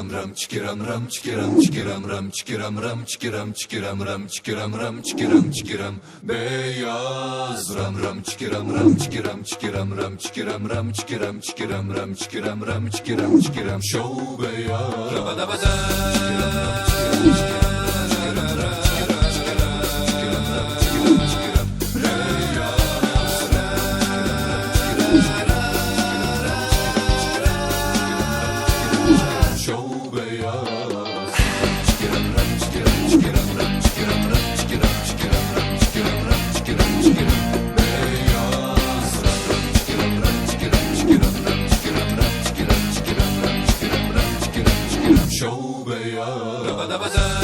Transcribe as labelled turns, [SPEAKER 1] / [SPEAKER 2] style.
[SPEAKER 1] ram çikiram ram çikiram çikiram ram çikiram ram çikiram çikiram ram çikiram ram çikiram çikiram beyaz ram çikiram ram çikiram çikiram ram çikiram ram çikiram çikiram ram çikiram ram çikiram çikiram show beyaz rabadabada show beyaz.